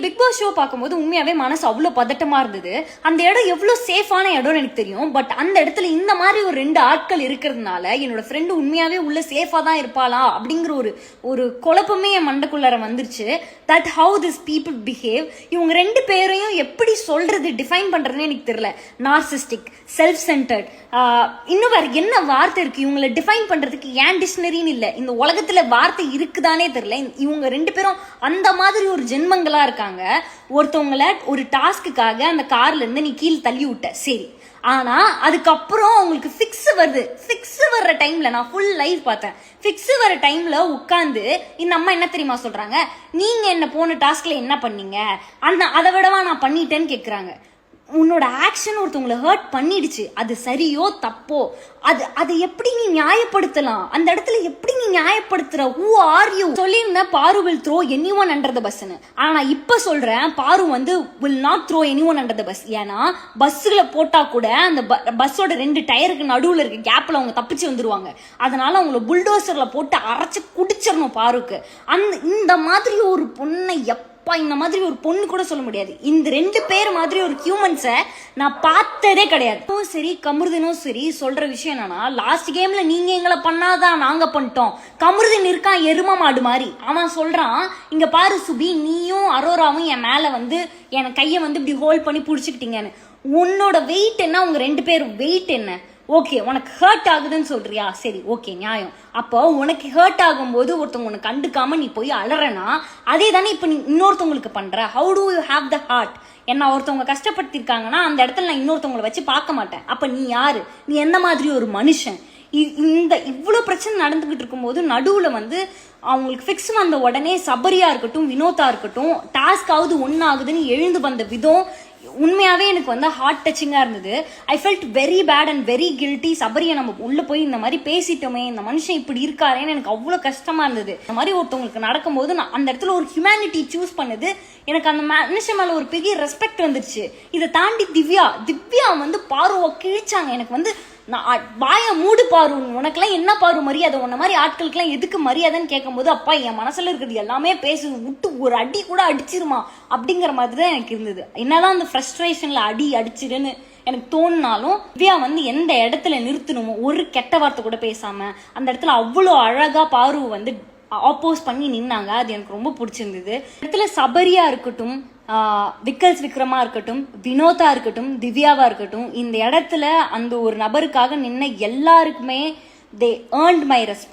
Big Boss show பார்க்கும்போது உண்மையாவே மனசு அவ்வளவு பதட்டமா இருந்தது. அந்த இடம் எவ்வளவு சேஃபான இடம்னு எனக்கு தெரியும். பட் அந்த இடத்துல இந்த மாதிரி ஒரு 2 ஆட்கள் இருக்கிறதுனால என்னோட ஃப்ரெண்டு உண்மையாவே உள்ள சேஃபா தான் இருப்பாளா அப்படிங்கிற ஒரு குழப்பமே என் மண்டக்குள்ளார வந்துருச்சு. That how this people behave. இவங்க 2 பேரையும் எப்படி சொல்றது, டிஃபைன் பண்றதுன்னு எனக்கு தெரியல. நார்சிஸ்டிக், செல்ஃப் சென்டர்ட், இன்னும் வேற என்ன வார்த்தை இருக்கு இவங்களை டிஃபைன் பண்றதுக்கு? ஏன் டிக்ஷனரின்னு இல்ல, இந்த உலகத்துல வார்த்தை இருக்குதானே தெரியல. இவங்க 2 பேரும் அந்த மாதிரி ஒரு ஜென்மங்களா இருக்காங்க. ஒருத்தவங்கள ஒரு டாஸ்க்குக்காக அந்த கார்ல இருந்து நீ கீழே தள்ளி விட்ட, சரி. ஆனா அதுக்கப்புறம் உங்களுக்கு ஃபிக்ஸ் வருது. ஃபிக்ஸ் வர்ற டைம்ல நான் ஃபுல் லைவ் பார்த்தேன். ஃபிக்ஸ் வர டைம்ல உட்காந்து இந்த அம்மா என்ன தெரியுமா சொல்றாங்க, நீங்க என்ன போன டாஸ்க்ல என்ன பண்ணீங்க, அதை விடவா நான் பண்ணிட்டேன்னு கேக்குறாங்க. உன்னோட ஆக்ஷன் ஒருத்தவங்களை ஹர்ட் பண்ணிடுச்சு, அது சரியோ தப்போ, அது எப்படி நீ நியாயப்படுத்தலாம்? அந்த இடத்துல எப்படி நீ நியாயப்படுத்துற? Who are you? சொல்லியிருந்தேன் பாரு will throw anyone under the பஸ்ன்னு. ஆனா இப்ப சொல்றேன் பாரு வந்து will not throw anyone under the bus. ஏன்னா பஸ்ல போட்டா கூட அந்த பஸ்ஸோட 2 டயருக்கு நடுவுல இருக்க கேப்ல அவங்க தப்பிச்சு வந்துருவாங்க. அதனால அவங்கள புல்டோசர்ல போட்டு அரைச்சு குடிச்சிடணும் பாருக்கு. இந்த மாதிரி ஒரு பொண்ணை இந்த மாதிரி ஒரு பொண்ணு கூட சொல்ல முடியாது. இந்த 2 பேர் மாதிரி ஒரு ஹியூமன்ஸை நான் பார்த்ததே கிடையாது. சரி கமருதனும் சரி சொல்ற விஷயம் என்னன்னா, லாஸ்ட் கேம்ல நீங்க எங்களை பண்ணாதான் நாங்க பண்ணிட்டோம். கமருதன் இருக்கான் எரும மாடு மாதிரி. அவன் சொல்றான், இங்க பாரு சுபி, நீயும் அரோராவும் என் மேல வந்து என் கையை வந்து இப்படி ஹோல்ட் பண்ணி புடிச்சுக்கிட்டீங்கன்னு. உன்னோட வெயிட் என்ன, உங்க 2 பேரும் வெயிட் என்ன? ஓகே, உனக்கு ஹர்ட் ஆகுதுன்னு சொல்றியா, சரி ஓகே நியாயம். அப்போ உனக்கு ஹர்ட் ஆகும்போது ஒருத்தவங்க உனக்கு கண்டுக்காம நீ போய் அலறனா, அதே தானே இப்ப நீ இன்னொருத்தவங்களுக்கு பண்ற. How do you have the heart? என்ன ஒருத்தவங்க கஷ்டப்படுத்திருக்காங்கன்னா அந்த இடத்துல நான் இன்னொருத்தவங்களை வச்சு பார்க்க மாட்டேன். அப்ப நீ யாரு? நீ எந்த மாதிரி ஒரு மனுஷன்? இந்த இவ்வளவு பிரச்சனை நடந்துகிட்டு இருக்கும்போது நடுவுல வந்து அவங்களுக்கு ஃபிக்ஸ் வந்த உடனே சபரியா இருக்கட்டும், வினோதா இருக்கட்டும், டாஸ்க் ஆகுது ஒன்னாகுதுன்னு எழுந்து வந்த விதம் உண்மையாவே எனக்கு வந்து ஹார்ட் டச்சிங்கா இருந்தது. I felt very bad and very guilty. சபரியை நம்ம உள்ள போய் இந்த மாதிரி பேசிட்டோமே, இந்த மனுஷன் இப்படி இருக்காரேன்னு எனக்கு அவ்வளவு கஷ்டமா இருந்தது. இந்த மாதிரி ஒருத்தவங்களுக்கு நடக்கும்போது நான் அந்த இடத்துல ஒரு ஹியூமனிட்டி சூஸ் பண்ணது. எனக்கு அந்த மனுஷன் மேல ஒரு பெரிய ரெஸ்பெக்ட் வந்துருச்சு. இதை தாண்டி திவ்யா வந்து பாருவ கிழிச்சாங்க. எனக்கு வந்து நான் வாய மூடு பாரு, உனக்கெல்லாம் என்ன பாரு மரியாதை, உன்ன மாதிரி ஆட்களுக்கெல்லாம் எதுக்கு மரியாதைன்னு கேட்கும்போது, அப்பா என் மனசுல இருக்கிறது எல்லாமே பேசு, விட்டு ஒரு அடி கூட அடிச்சிருமா அப்படிங்கிற மாதிரி தான் எனக்கு இருந்தது. என்னதான் அந்த ஃப்ரஸ்ட்ரேஷன்ல அடிச்சிடுன்னு எனக்கு தோணினாலும் திவ்யா வந்து எந்த இடத்துல நிறுத்தணுமோ ஒரு கெட்ட வார்த்தை கூட பேசாம அந்த இடத்துல அவ்வளோ அழகா பாரு வந்து ஆப்போஸ் பண்ணி நின்னாங்க. அது எனக்கு ரொம்ப பிடிச்சிருந்தது. இடத்துல சபரியா இருக்கட்டும், விக்ரமா இருக்கட்டும், வினோதா இருக்கட்டும், திவ்யாவா இருக்கட்டும், இந்த இடத்துல அந்த ஒரு நபருக்காக நின்ன எல்லாருக்குமே they earned my respect.